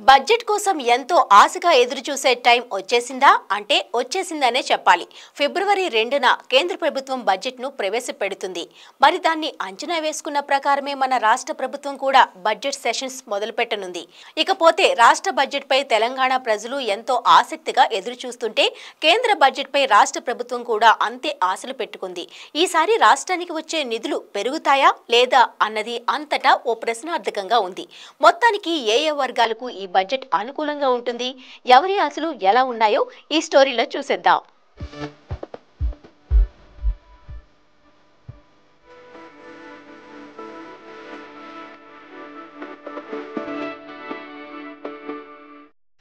Budget కోసం ఎంతో ఆశగా ఎదురుచూసే టైం వచ్చేసిందా అంటే వచ్చేసిందనే చెప్పాలి. ఫిబ్రవరి 2న కేంద్ర ప్రభుత్వం బడ్జెట్ను ప్రవేశపెడుతుంది. మరి దాన్ని అంచనా వేసుకున్న ప్రకారమే మన రాష్ట్ర ప్రభుత్వం కూడా బడ్జెట్ సెషన్స్ మొదలుపెట్టనుంది. ఇకపోతే రాష్ట్ర బడ్జెట్పై తెలంగాణ ప్రజలు ఎంతో ఆసక్తిగా ఎదురుచూస్తుంటే కేంద్ర బడ్జెట్పై రాష్ట్ర ప్రభుత్వం కూడా అంతే ఆశలు పెట్టుకుంది. ఈసారి రాష్ట్రానికి వచ్చే నిధులు పెరుగుతాయా లేదా అన్నది అంతటా ఓ ప్రశ్నార్థకంగా ఉంది. మొత్తానికి ఏ వర్గాలకు ఈ బడ్జెట్ అనుకూలంగా ఉంటుంది, ఎవరి ఆశలు ఎలా ఉన్నాయో ఈ స్టోరీలో చూసేద్దాం.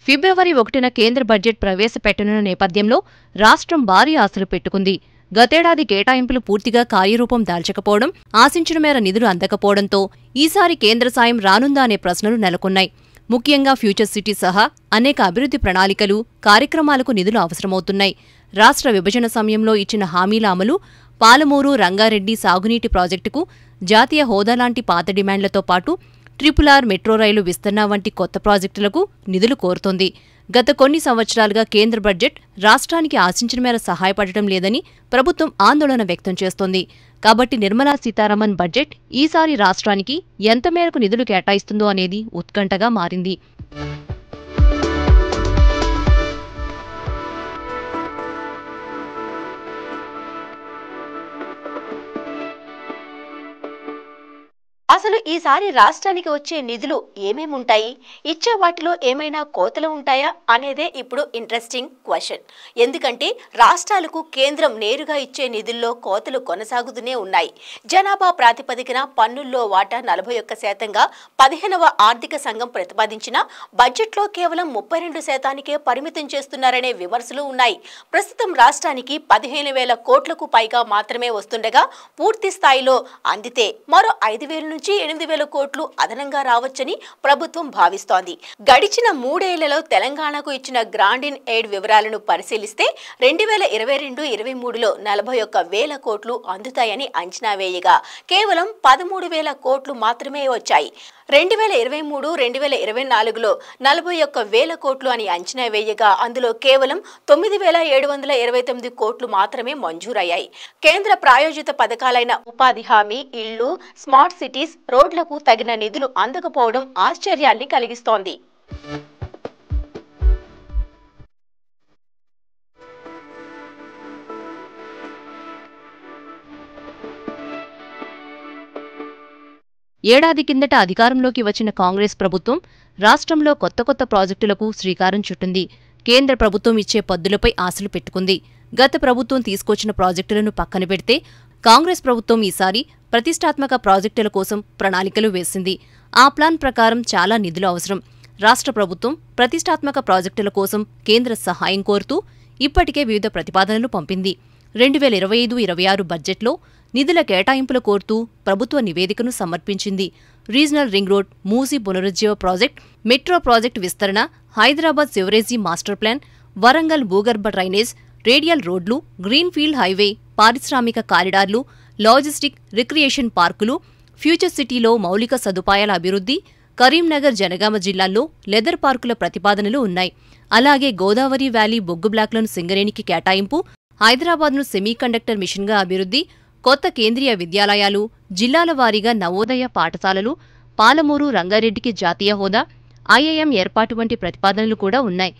ఫిబ్రవరి 1న కేంద్ర బడ్జెట్ ప్రవేశపెట్టనున్న నేపథ్యంలో రాష్ట్రం భారీ ఆశలు పెట్టుకుంది. గతేడాది కేటాయింపులు పూర్తిగా కార్యరూపం దాల్చకపోవడం, ఆశించిన మేర నిధులు అందకపోవడంతో ఈసారి కేంద్ర సాయం రానుందా అనే ప్రశ్నలు నెలకొన్నాయి. ముఖ్యంగా ఫ్యూచర్ సిటీ సహా అనేక అభివృద్ధి ప్రణాళికలు, కార్యక్రమాలకు నిధులు అవసరమవుతున్నాయి. రాష్ట్ర విభజన సమయంలో ఇచ్చిన హామీల అమలు, పాలమూరు రంగారెడ్డి సాగునీటి ప్రాజెక్టుకు జాతీయ హోదా లాంటి పాత డిమాండ్లతో పాటు RRR మెట్రో రైలు విస్తరణ వంటి కొత్త ప్రాజెక్టులకు నిధులు కోరుతోంది. గత కొన్ని సంవత్సరాలుగా కేంద్ర బడ్జెట్ రాష్ట్రానికి ఆశించిన మేర సహాయపడటం లేదని ప్రభుత్వం ఆందోళన వ్యక్తం చేస్తోంది. కాబట్టి నిర్మలా సీతారామన్ బడ్జెట్ ఈసారి రాష్ట్రానికి ఎంత మేరకు నిధులు కేటాయిస్తుందో అనేది ఉత్కంఠగా మారింది. అసలు ఈసారి రాష్ట్రానికి వచ్చే నిధులు ఏమేముంటాయి, ఇచ్చే వాటిలో ఏమైనా కోతలు ఉంటాయా అనేదే ఇప్పుడు ఇంట్రెస్టింగ్ క్వశ్చన్. ఎందుకంటే రాష్ట్రాలకు కేంద్రం నేరుగా ఇచ్చే నిధుల్లో కోతలు కొనసాగుతూనే ఉన్నాయి. జనాభా ప్రాతిపదికన పన్నుల్లో వాటా 41%గా 15వ ఆర్థిక సంఘం ప్రతిపాదించిన బడ్జెట్లో కేవలం 32%కే పరిమితం చేస్తున్నారనే విమర్శలు ఉన్నాయి. ప్రస్తుతం రాష్ట్రానికి 15,000 కోట్లకు పైగా మాత్రమే వస్తుండగా పూర్తి స్థాయిలో అందితే మరో 5,000 నుంచి 8,000 కోట్లు అదనంగా రావచ్చని ప్రభుత్వం భావిస్తోంది. గడిచిన 3 ఏళ్లలో తెలంగాణకు ఇచ్చిన గ్రాంట్ ఇన్ ఎయిడ్ వివరాలను పరిశీలిస్తే 2022-23లో 41,000 కోట్లు అందుతాయని అంచనా వేయగా కేవలం 13,000 కోట్లు మాత్రమే వచ్చాయి. 2023-2024లో 41,000 కోట్లు అని అంచనా వేయగా అందులో కేవలం 9,729 కోట్లు మాత్రమే మంజూరయ్యాయి. కేంద్ర ప్రాయోజిత పథకాలైన ఉపాధి హామీ, ఇళ్లు, స్మార్ట్ సిటీస్, రోడ్లకు తగిన నిధులు అందకపోవడం ఆశ్చర్యాన్ని కలిగిస్తోంది. ఏడాది కిందట అధికారంలోకి వచ్చిన కాంగ్రెస్ ప్రభుత్వం రాష్ట్రంలో కొత్త ప్రాజెక్టులకు శ్రీకారం చుట్టింది. కేంద్ర ప్రభుత్వం ఇచ్చే పద్దులపై ఆశలు పెట్టుకుంది. గత ప్రభుత్వం తీసుకొచ్చిన ప్రాజెక్టులను పక్కన పెడితే కాంగ్రెస్ ప్రభుత్వం ఈసారి ప్రతిష్టాత్మక ప్రాజెక్టుల కోసం ప్రణాళికలు వేసింది. ఆ ప్లాన్ ప్రకారం చాలా నిధులు అవసరం. రాష్ట్ర ప్రభుత్వం ప్రతిష్టాత్మక ప్రాజెక్టుల కోసం కేంద్ర సహాయం కోరుతూ ఇప్పటికే వివిధ ప్రతిపాదనలు పంపింది. 2025-26 బడ్జెట్లో నిధుల కేటాయింపులు కోరుతూ ప్రభుత్వ నివేదికను సమర్పించింది. రీజనల్ రింగ్ రోడ్, మూసీ పునరుజ్జీవ ప్రాజెక్ట్, మెట్రో ప్రాజెక్టు విస్తరణ, Hyderabad sewerage master plan, Warangal భూగర్భ డ్రైనేజ్, రేడియల్ రోడ్లు, గ్రీన్ఫీల్డ్ హైవే, పారిశ్రామిక కారిడార్లు, లాజిస్టిక్, రిక్రియేషన్ పార్కులు, ఫ్యూచర్ సిటీలో మౌలిక సదుపాయాల అభివృద్ధి, కరీంనగర్, జనగామ జిల్లాల్లో లెదర్ పార్కుల ప్రతిపాదనలు ఉన్నాయి. అలాగే గోదావరి వ్యాలీ బొగ్గు బ్లాక్లను సింగరేణికి కేటాయింపు, హైదరాబాద్ను సెమీకండక్టర్ మిషన్గా అభివృద్ధి, కొత్త కేంద్రీయ విద్యాలయాలు, జిల్లాల వారీగా నవోదయ పాఠశాలలు, పాలమూరు రంగారెడ్డికి జాతీయ హోదా, IIM ఏర్పాటు వంటి ప్రతిపాదనలు కూడా ఉన్నాయి.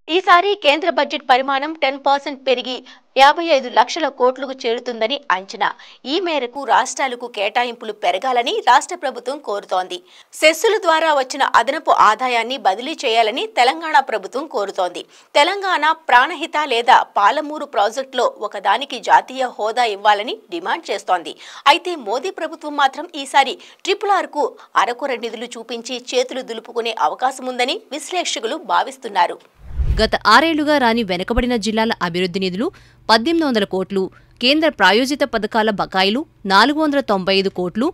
ఈసారి కేంద్ర బడ్జెట్ పరిమాణం 10% పెరిగి 55 లక్షల కోట్లకు చేరుతుందని అంచనా. ఈ మేరకు రాష్ట్రాలకు కేటాయింపులు పెరగాలని రాష్ట్ర ప్రభుత్వం కోరుతోంది. సెస్సుల ద్వారా వచ్చిన అదనపు ఆదాయాన్ని బదిలీ చేయాలని తెలంగాణ ప్రభుత్వం కోరుతోంది. తెలంగాణ ప్రాణహిత లేదా పాలమూరు ప్రాజెక్టులో ఒకదానికి జాతీయ హోదా ఇవ్వాలని డిమాండ్ చేస్తోంది. అయితే మోదీ ప్రభుత్వం మాత్రం ఈసారి RRRకు అరకొర నిధులు చూపించి చేతులు దులుపుకునే అవకాశముందని విశ్లేషకులు భావిస్తున్నారు. గత 6 ఏళ్లుగా రాని వెనుకబడిన జిల్లాల అభివృద్ధి నిధులు 1,800 కోట్లు, కేంద్ర ప్రాయోజిత పథకాల బకాయిలు 495 కోట్లు,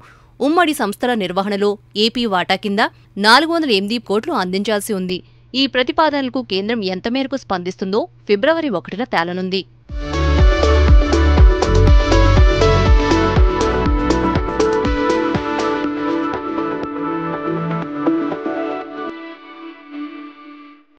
ఉమ్మడి సంస్థల నిర్వహణలో ఏపీ వాటా కింద 408 కోట్లు అందించాల్సి ఉంది. ఈ ప్రతిపాదనలకు కేంద్రం ఎంత మేరకు స్పందిస్తుందో ఫిబ్రవరి 1న తేలనుంది.